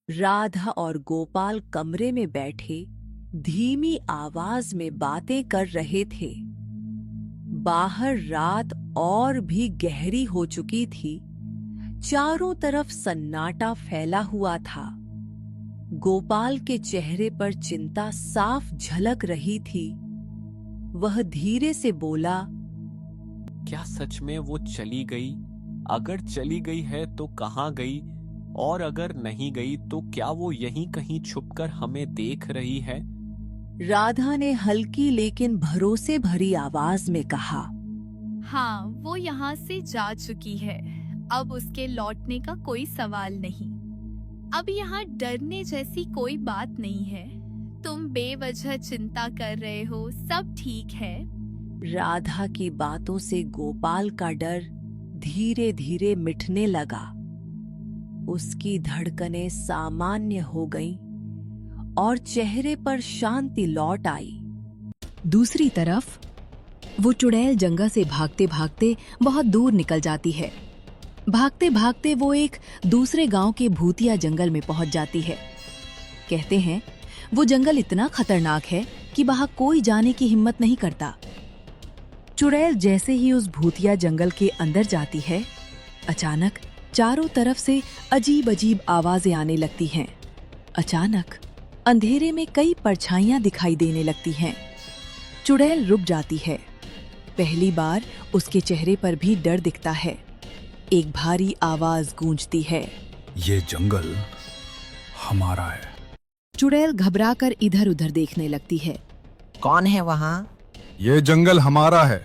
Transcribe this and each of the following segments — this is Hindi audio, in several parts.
राधा और गोपाल कमरे में बैठे धीमी आवाज में बातें कर रहे थे। बाहर रात और भी गहरी हो चुकी थी। चारों तरफ सन्नाटा फैला हुआ था। गोपाल के चेहरे पर चिंता साफ झलक रही थी। वह धीरे से बोला, क्या सच में वो चली गई? अगर चली गई है तो कहाँ गई? और अगर नहीं गई तो क्या वो यहीं कहीं छुपकर हमें देख रही है? राधा ने हल्की लेकिन भरोसे भरी आवाज में कहा। हाँ, वो यहाँ से जा चुकी है। अब उसके लौटने का कोई सवाल नहीं। अब यहाँ डरने जैसी कोई बात नहीं है। तुम बेवजह चिंता कर रहे हो, सब ठीक है। राधा की बातों से गोपाल का डर धीरे धीरे मिटने लगा। उसकी धड़कनें सामान्य हो गईं और चेहरे पर शांति लौट आई। दूसरी तरफ वो चुड़ैल जंगल से भागते भागते बहुत दूर निकल जाती है। भागते भागते वो एक दूसरे गांव के भूतिया जंगल में पहुंच जाती है। कहते हैं वो जंगल इतना खतरनाक है कि वहां कोई जाने की हिम्मत नहीं करता। चुड़ैल जैसे ही उस भूतिया जंगल के अंदर जाती है, अचानक चारों तरफ से अजीब अजीब आवाजें आने लगती हैं। अचानक अंधेरे में कई परछाइयां दिखाई देने लगती हैं। चुड़ैल रुक जाती है। पहली बार उसके चेहरे पर भी डर दिखता है। एक भारी आवाज गूंजती है, ये जंगल हमारा है। चुड़ैल घबराकर इधर-उधर देखने लगती है। कौन है वहाँ? ये जंगल हमारा है।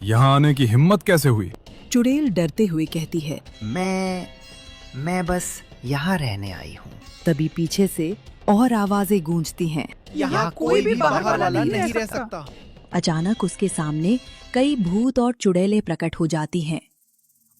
यहाँ आने की हिम्मत कैसे हुई? चुड़ैल डरते हुए कहती है। मैं बस यहाँ रहने आई हूँ। तभी पीछे से और आवाजें गूंजती हैं। यहाँ कोई भी बाहर वाला नहीं रह सकता। अचानक उसके सामने कई भूत और चुड़ैलें प्रकट हो जाती हैं।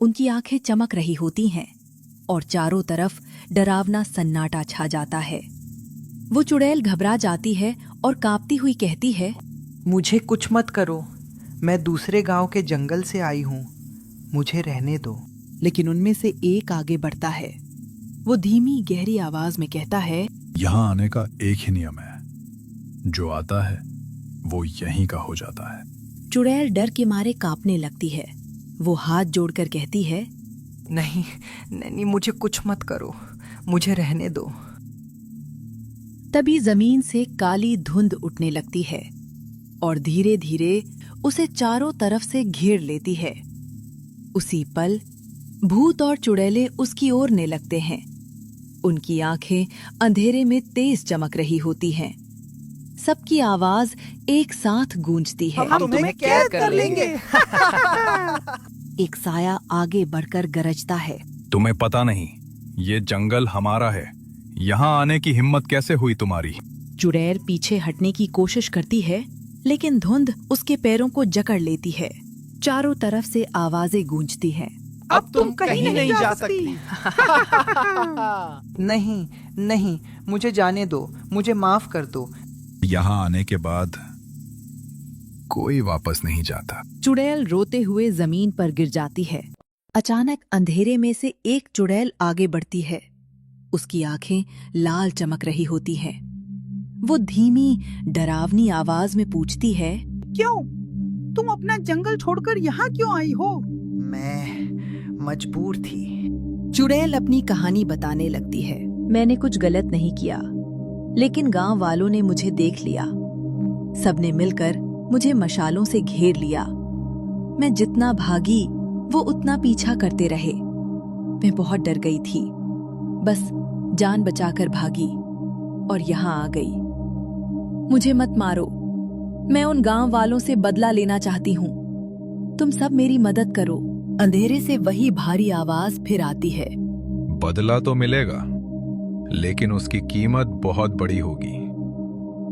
उनकी आंखें चमक रही होती हैं और चारों तरफ डरावना सन्नाटा छा जाता है। वो चुड़ैल घबरा जाती है और कांपती हुई कहती है, मुझे कुछ मत करो। मैं दूसरे गांव के जंगल से आई हूँ। मुझे रहने दो। लेकिन उनमें से एक आगे बढ़ता है। वो धीमी गहरी आवाज में कहता है, यहाँ आने का एक ही नियम है, जो आता है वो यहीं का हो जाता है। चुड़ैल डर के मारे कांपने लगती है। वो हाथ जोड़कर कहती है, नहीं, मुझे कुछ मत करो। मुझे रहने दो। तभी जमीन से काली धुंध उठने लगती है और धीरे धीरे उसे चारों तरफ से घेर लेती है। उसी पल भूत और चुड़ैलें उसकी ओर ने लगते हैं। उनकी आंखें अंधेरे में तेज चमक रही होती हैं। सबकी आवाज एक साथ गूंजती है, हम तुम्हें कैद कर लेंगे। एक साया आगे बढ़कर गरजता है, तुम्हें पता नहीं, ये जंगल हमारा है। यहाँ आने की हिम्मत कैसे हुई तुम्हारी? चुड़ैल पीछे हटने की कोशिश करती है, लेकिन धुंध उसके पैरों को जकड़ लेती है। चारों तरफ से आवाजें गूंजती हैं। अब तुम कहीं नहीं जा सकती। नहीं, मुझे जाने दो। मुझे माफ कर दो। यहाँ आने के बाद कोई वापस नहीं जाता। चुड़ैल रोते हुए जमीन पर गिर जाती है। अचानक अंधेरे में से एक चुड़ैल आगे बढ़ती है। उसकी आंखें लाल चमक रही होती हैं। वो धीमी डरावनी आवाज में पूछती है, क्यों? तुम अपना जंगल छोड़कर यहाँ क्यों आई हो? मैं मजबूर थी। चुड़ैल अपनी कहानी बताने लगती है। मैंने कुछ गलत नहीं किया, लेकिन गांव वालों ने मुझे देख लिया। सबने मिलकर मुझे मशालों से घेर लिया। मैं जितना भागी वो उतना पीछा करते रहे। मैं बहुत डर गई थी, बस जान बचाकर भागी और यहाँ आ गई। मुझे मत मारो, मैं उन गांव वालों से बदला लेना चाहती हूँ। तुम सब मेरी मदद करो। अंधेरे से वही भारी आवाज फिर आती है, बदला तो मिलेगा, लेकिन उसकी कीमत बहुत बड़ी होगी।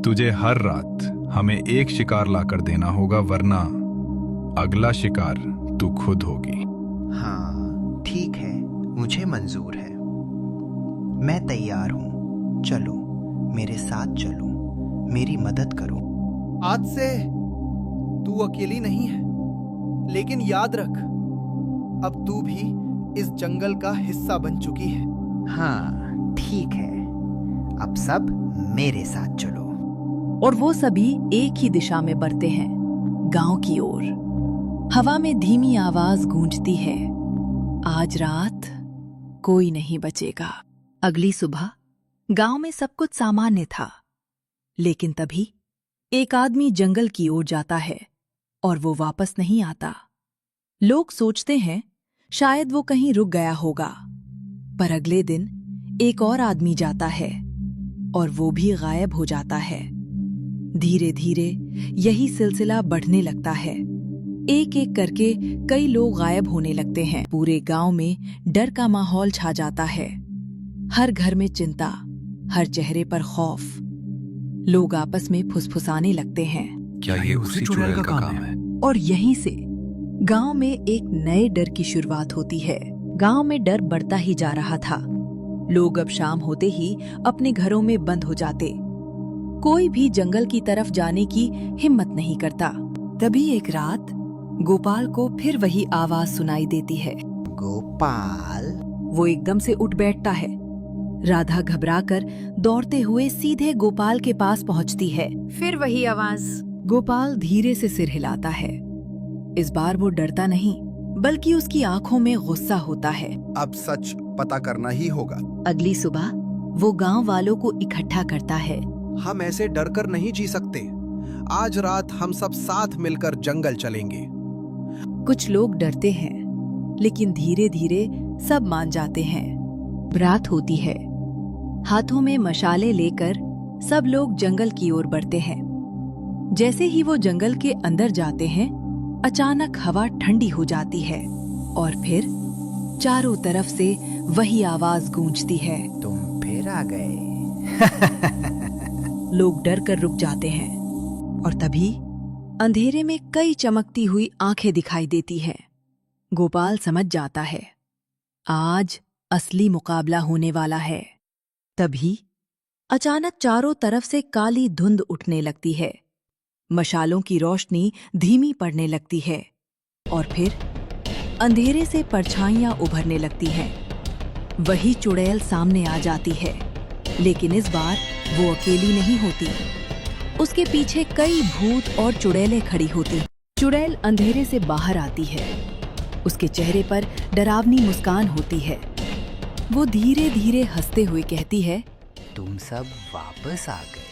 तुझे हर रात हमें एक शिकार लाकर देना होगा, वरना अगला शिकार तू खुद होगी। हाँ, ठीक है, मुझे मंजूर है। मैं तैयार हूँ। चलो, मेरे साथ चलो, मेरी मदद करो। आज से तू अकेली नहीं है, लेकिन याद रख, अब तू भी इस जंगल का हिस्सा बन चुकी है। हाँ, ठीक है। अब सब मेरे साथ चलो। और वो सभी एक ही दिशा में बढ़ते हैं, गांव की ओर। हवा में धीमी आवाज गूंजती है, आज रात कोई नहीं बचेगा। अगली सुबह गांव में सब कुछ सामान्य था, लेकिन तभी एक आदमी जंगल की ओर जाता है और वो वापस नहीं आता। लोग सोचते हैं शायद वो कहीं रुक गया होगा, पर अगले दिन एक और आदमी जाता है और वो भी गायब हो जाता है। धीरे धीरे यही सिलसिला बढ़ने लगता है। एक एक करके कई लोग गायब होने लगते हैं। पूरे गांव में डर का माहौल छा जाता है। हर घर में चिंता, हर चेहरे पर खौफ। लोग आपस में फुसफुसाने लगते हैं। क्या ये उसी चुड़ैल का काम है? और यहीं से गांव में एक नए डर की शुरुआत होती है। गांव में डर बढ़ता ही जा रहा था। लोग अब शाम होते ही अपने घरों में बंद हो जाते। कोई भी जंगल की तरफ जाने की हिम्मत नहीं करता। तभी एक रात गोपाल को फिर वही आवाज सुनाई देती है। गोपाल। वो एकदम से उठ बैठता है। राधा घबराकर दौड़ते हुए सीधे गोपाल के पास पहुंचती है। फिर वही आवाज। गोपाल धीरे से सिर हिलाता है। इस बार वो डरता नहीं, बल्कि उसकी आंखों में गुस्सा होता है। अब सच पता करना ही होगा। अगली सुबह वो गांव वालों को इकट्ठा करता है। हम ऐसे डर कर नहीं जी सकते। आज रात हम सब साथ मिलकर जंगल चलेंगे। कुछ लोग डरते हैं, लेकिन धीरे धीरे सब मान जाते हैं। रात होती है। हाथों में मशाले लेकर सब लोग जंगल की ओर बढ़ते हैं। जैसे ही वो जंगल के अंदर जाते हैं, अचानक हवा ठंडी हो जाती है और फिर चारों तरफ से वही आवाज गूंजती है। तुम फिर आ गए। लोग डर कर रुक जाते हैं और तभी अंधेरे में कई चमकती हुई आंखें दिखाई देती हैं। गोपाल समझ जाता है, आज असली मुकाबला होने वाला है। तभी अचानक चारों तरफ से काली धुंध उठने लगती है। मशालों की रोशनी धीमी पड़ने लगती है और फिर अंधेरे से परछाइयां उभरने लगती हैं। वही चुड़ैल सामने आ जाती है, लेकिन इस बार वो अकेली नहीं होती। उसके पीछे कई भूत और चुड़ैलें खड़ी होती। चुड़ैल अंधेरे से बाहर आती है। उसके चेहरे पर डरावनी मुस्कान होती है। वो धीरे धीरे हंसते हुए कहती है, तुम सब वापस आ गए।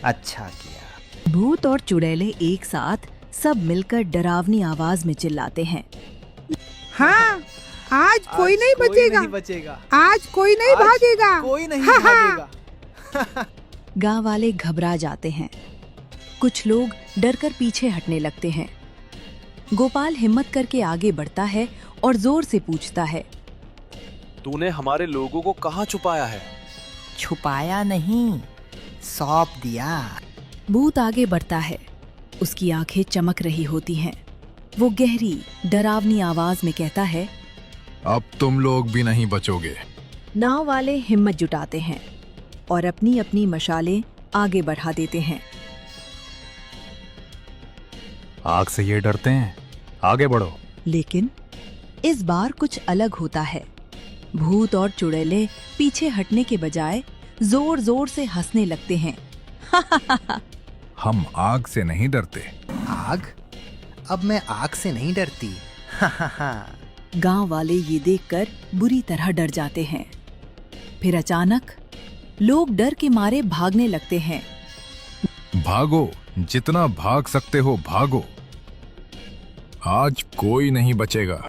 अच्छा किया। भूत और चुड़ैलें एक साथ सब मिलकर डरावनी आवाज में चिल्लाते हैं। हाँ, आज कोई नहीं बचेगा। आज कोई नहीं आज भागेगा। कोई नहीं हाँ, हाँ। भागेगा। गांव वाले घबरा जाते हैं। कुछ लोग डरकर पीछे हटने लगते हैं। गोपाल हिम्मत करके आगे बढ़ता है और जोर से पूछता है, तूने हमारे लोगों को कहाँ छुपाया है? छुपाया नहीं, सौंप दिया। भूत आगे बढ़ता है। उसकी आंखें चमक रही होती हैं। वो गहरी डरावनी आवाज में कहता है, अब तुम लोग भी नहीं बचोगे। नाव वाले हिम्मत जुटाते हैं और अपनी अपनी मशालें आगे बढ़ा देते हैं। आग से ये डरते हैं, आगे बढ़ो। लेकिन इस बार कुछ अलग होता है। भूत और चुड़ैलें पीछे हटने के बजाय जोर जोर से हंसने लगते हैं। हम आग से नहीं डरते। आग? अब मैं आग से नहीं डरती। गांव वाले ये देखकर बुरी तरह डर जाते हैं। फिर अचानक लोग डर के मारे भागने लगते हैं। भागो, जितना भाग सकते हो भागो। आज कोई नहीं बचेगा।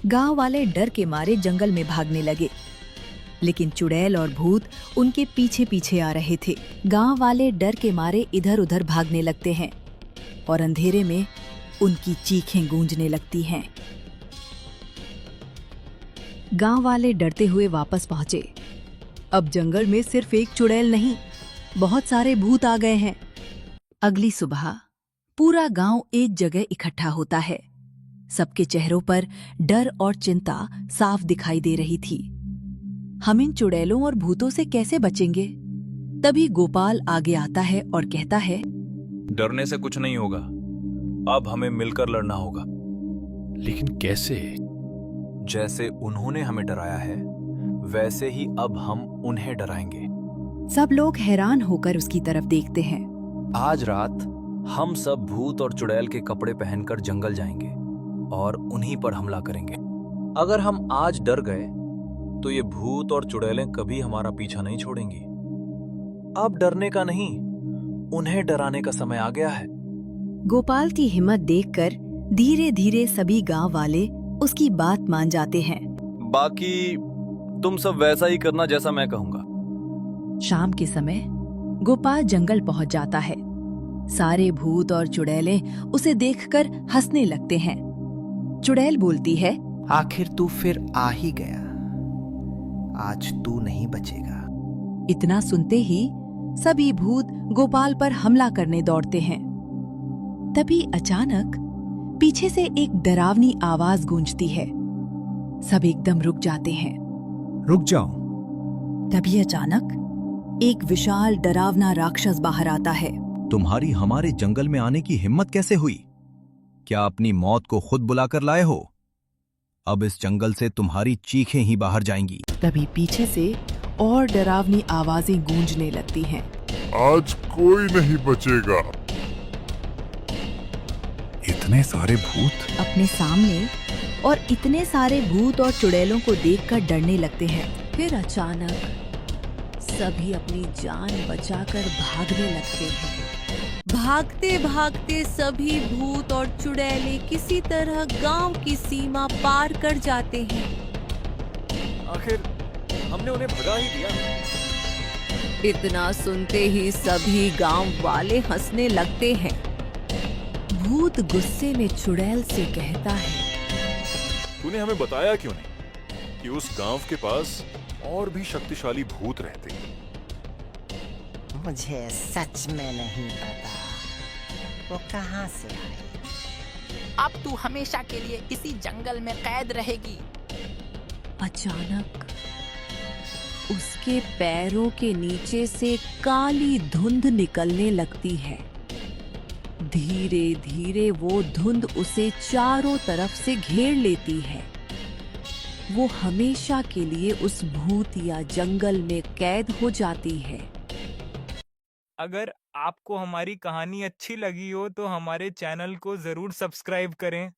गांव वाले डर के मारे जंगल में भागने लगे, लेकिन चुड़ैल और भूत उनके पीछे पीछे आ रहे थे। गांव वाले डर के मारे इधर उधर भागने लगते हैं और अंधेरे में उनकी चीखें गूंजने लगती हैं। गांव वाले डरते हुए वापस पहुंचे। अब जंगल में सिर्फ एक चुड़ैल नहीं, बहुत सारे भूत आ गए हैं। अगली सुबह पूरा गांव एक जगह इकट्ठा होता है। सबके चेहरों पर डर और चिंता साफ दिखाई दे रही थी। हम इन चुड़ैलों और भूतों से कैसे बचेंगे? तभी गोपाल आगे आता है और कहता है, डरने से कुछ नहीं होगा। अब हमें मिलकर लड़ना होगा। लेकिन कैसे? जैसे उन्होंने हमें डराया है, वैसे ही अब हम उन्हें डराएंगे। सब लोग हैरान होकर उसकी तरफ देखते हैं। आज रात हम सब भूत और चुड़ैल के कपड़े पहनकर जंगल जाएंगे और उन्हीं पर हमला करेंगे। अगर हम आज डर गए तो ये भूत और चुड़ैलें कभी हमारा पीछा नहीं छोड़ेंगी। अब डरने का नहीं, उन्हें डराने का समय आ गया है। गोपाल की हिम्मत देखकर धीरे धीरे सभी गांव वाले उसकी बात मान जाते हैं। बाकी तुम सब वैसा ही करना जैसा मैं कहूंगा। शाम के समय गोपाल जंगल पहुंच जाता है। सारे भूत और चुड़ैलें उसे देखकर हंसने लगते हैं। चुड़ैल बोलती है, आखिर तू फिर आ ही गया। आज तू नहीं बचेगा। इतना सुनते ही सभी भूत गोपाल पर हमला करने दौड़ते हैं। तभी अचानक पीछे से एक डरावनी आवाज गूंजती है। सब एकदम रुक जाते हैं। रुक जाओ। तभी अचानक एक विशाल डरावना राक्षस बाहर आता है। तुम्हारी हमारे जंगल में आने की हिम्मत कैसे हुई? क्या अपनी मौत को खुद बुलाकर लाए हो? अब इस जंगल से तुम्हारी चीखें ही बाहर जाएंगी। तभी पीछे से और डरावनी आवाजें गूंजने लगती हैं। आज कोई नहीं बचेगा। इतने सारे भूत अपने सामने और इतने सारे भूत और चुड़ैलों को देखकर डरने लगते हैं। फिर अचानक सभी अपनी जान बचाकर भागने लगते हैं। भागते भागते सभी भूत और चुड़ैले किसी तरह गांव की सीमा पार कर जाते हैं। आखिर हमने उन्हें भगा ही दिया। इतना सुनते ही सभी गांव वाले हंसने लगते हैं। भूत गुस्से में चुड़ैल से कहता है, तूने हमें बताया क्यों नहीं कि उस गांव के पास और भी शक्तिशाली भूत रहते हैं? मुझे सच में नहीं पता वो कहां से आए। अब तू हमेशा के लिए इसी जंगल में कैद रहेगी। अचानक उसके पैरों के नीचे से काली धुंध निकलने लगती है। धीरे धीरे वो धुंध उसे चारों तरफ से घेर लेती है। वो हमेशा के लिए उस भूत या जंगल में कैद हो जाती है। अगर आपको हमारी कहानी अच्छी लगी हो तो हमारे चैनल को जरूर सब्सक्राइब करें।